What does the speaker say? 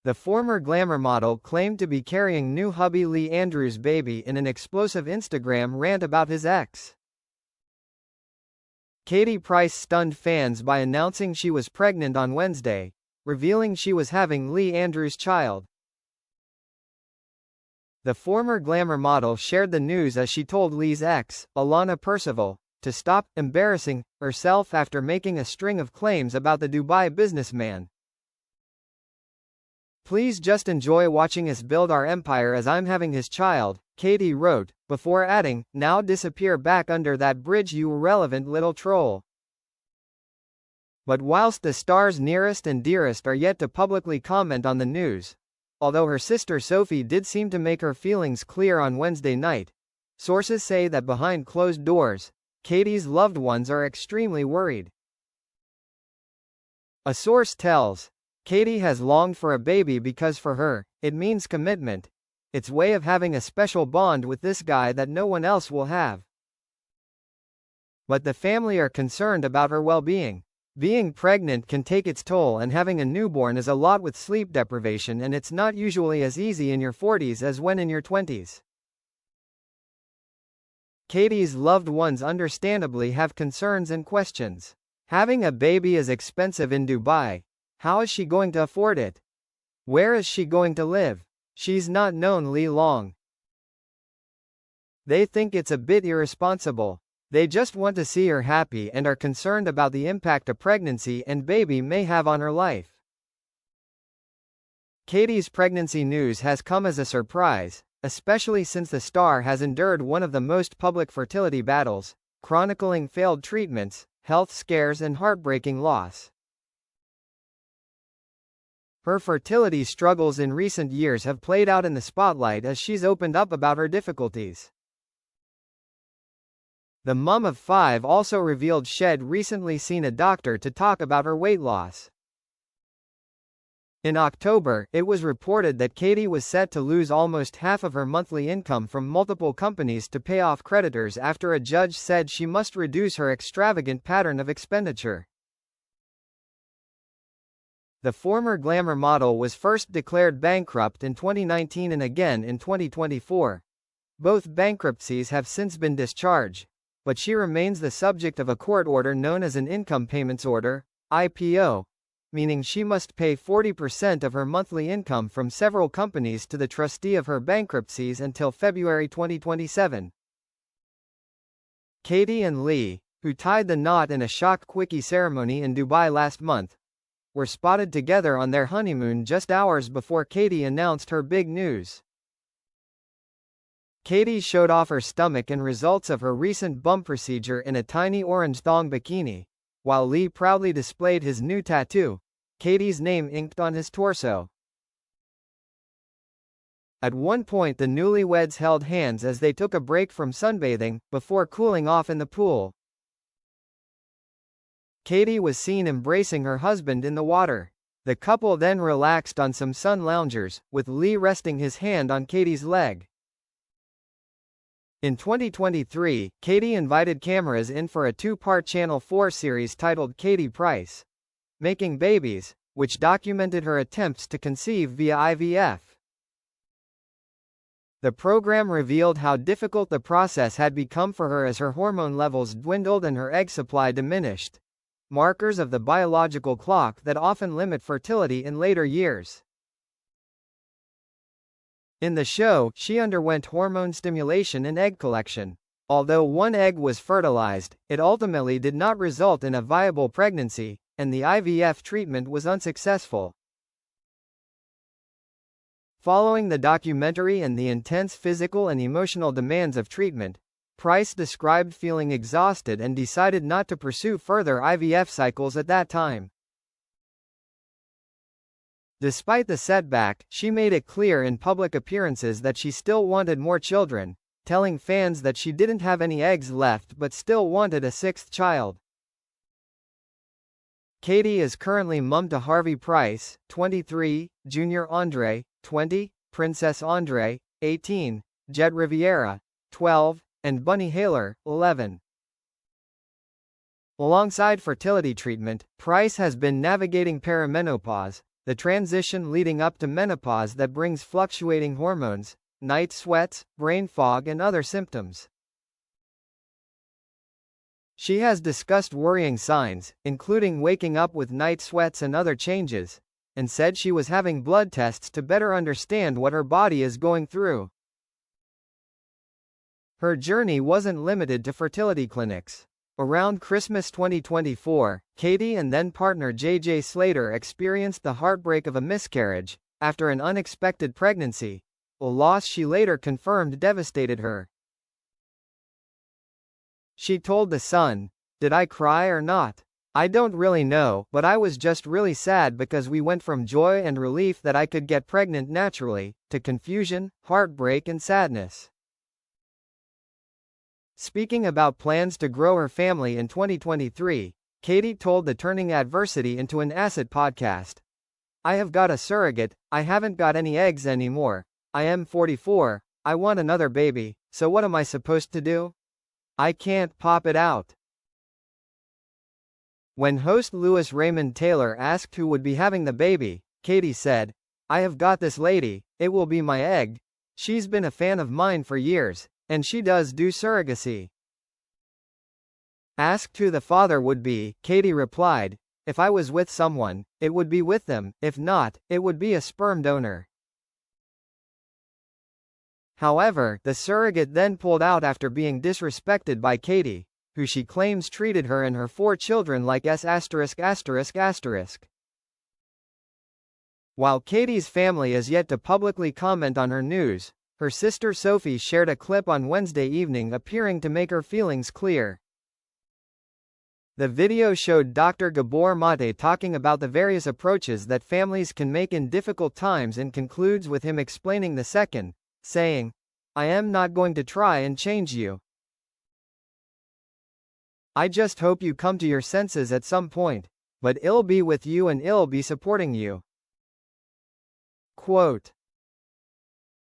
The former glamour model claimed to be carrying new hubby Lee Andrews' baby in an explosive Instagram rant about his ex. Katie Price stunned fans by announcing she was pregnant on Wednesday, revealing she was having Lee Andrews' child. The former glamour model shared the news as she told Lee's ex, Alana Percival, to stop embarrassing herself after making a string of claims about the Dubai businessman. "Please just enjoy watching us build our empire as I'm having his child," Katie wrote, before adding, "Now disappear back under that bridge, you irrelevant little troll." But whilst the star's nearest and dearest are yet to publicly comment on the news, although her sister Sophie did seem to make her feelings clear on Wednesday night, sources say that behind closed doors, Katie's loved ones are extremely worried. A source tells, "Katie has longed for a baby because for her, it means commitment. It's way of having a special bond with this guy that no one else will have." But the family are concerned about her well-being. Being pregnant can take its toll, and having a newborn is a lot with sleep deprivation, and it's not usually as easy in your 40s as when in your 20s. Katie's loved ones understandably have concerns and questions. Having a baby is expensive in Dubai. How is she going to afford it? Where is she going to live? She's not known Lee long. They think it's a bit irresponsible. They just want to see her happy and are concerned about the impact a pregnancy and baby may have on her life. Katie's pregnancy news has come as a surprise, especially since the star has endured one of the most public fertility battles, chronicling failed treatments, health scares and heartbreaking loss. Her fertility struggles in recent years have played out in the spotlight as she's opened up about her difficulties. The mum of 5 also revealed she'd recently seen a doctor to talk about her weight loss. In October, it was reported that Katie was set to lose almost half of her monthly income from multiple companies to pay off creditors after a judge said she must reduce her extravagant pattern of expenditure. The former glamour model was first declared bankrupt in 2019 and again in 2024. Both bankruptcies have since been discharged, but she remains the subject of a court order known as an income payments order, IPO, meaning she must pay 40% of her monthly income from several companies to the trustee of her bankruptcies until February 2027. Katie and Lee, who tied the knot in a shock quickie ceremony in Dubai last month, were spotted together on their honeymoon just hours before Katie announced her big news. Katie showed off her stomach and results of her recent bump procedure in a tiny orange thong bikini, while Lee proudly displayed his new tattoo, Katie's name inked on his torso. At one point the newlyweds held hands as they took a break from sunbathing, before cooling off in the pool. Katie was seen embracing her husband in the water. The couple then relaxed on some sun loungers, with Lee resting his hand on Katie's leg. In 2023, Katie invited cameras in for a 2-part Channel 4 series titled Katie Price, Making Babies, which documented her attempts to conceive via IVF. The program revealed how difficult the process had become for her as her hormone levels dwindled and her egg supply diminished, markers of the biological clock that often limit fertility in later years. In the show, she underwent hormone stimulation and egg collection. Although one egg was fertilized, it ultimately did not result in a viable pregnancy, and the IVF treatment was unsuccessful. Following the documentary and the intense physical and emotional demands of treatment, Price described feeling exhausted and decided not to pursue further IVF cycles at that time. Despite the setback, she made it clear in public appearances that she still wanted more children, telling fans that she didn't have any eggs left but still wanted a 6th child. Katie is currently mum to Harvey Price, 23, Junior Andre, 20, Princess Andre, 18, Jet Riviera, 12, and Bunny Haler, 11. Alongside fertility treatment, Price has been navigating perimenopause, the transition leading up to menopause that brings fluctuating hormones, night sweats, brain fog and other symptoms. She has discussed worrying signs, including waking up with night sweats and other changes, and said she was having blood tests to better understand what her body is going through. Her journey wasn't limited to fertility clinics. Around Christmas 2024, Katie and then-partner JJ Slater experienced the heartbreak of a miscarriage, after an unexpected pregnancy, a loss she later confirmed devastated her. She told The Sun, "Did I cry or not? I don't really know, but I was just really sad because we went from joy and relief that I could get pregnant naturally, to confusion, heartbreak and sadness." Speaking about plans to grow her family in 2023, Katie told the Turning Adversity into an Asset podcast, "I have got a surrogate, I haven't got any eggs anymore. I am 44, I want another baby, so what am I supposed to do? I can't pop it out." When host Louis Raymond Taylor asked who would be having the baby, Katie said, "I have got this lady, it will be my egg. She's been a fan of mine for years, and she does do surrogacy." Asked who the father would be, Katie replied, "If I was with someone, it would be with them, if not, it would be a sperm donor." However, the surrogate then pulled out after being disrespected by Katie, who she claims treated her and her 4 children like S*******. While Katie's family is yet to publicly comment on her news, her sister Sophie shared a clip on Wednesday evening appearing to make her feelings clear. The video showed Dr. Gabor Mate talking about the various approaches that families can make in difficult times and concludes with him explaining the second, saying, "I am not going to try and change you. I just hope you come to your senses at some point, but I'll be with you and I'll be supporting you." Quote,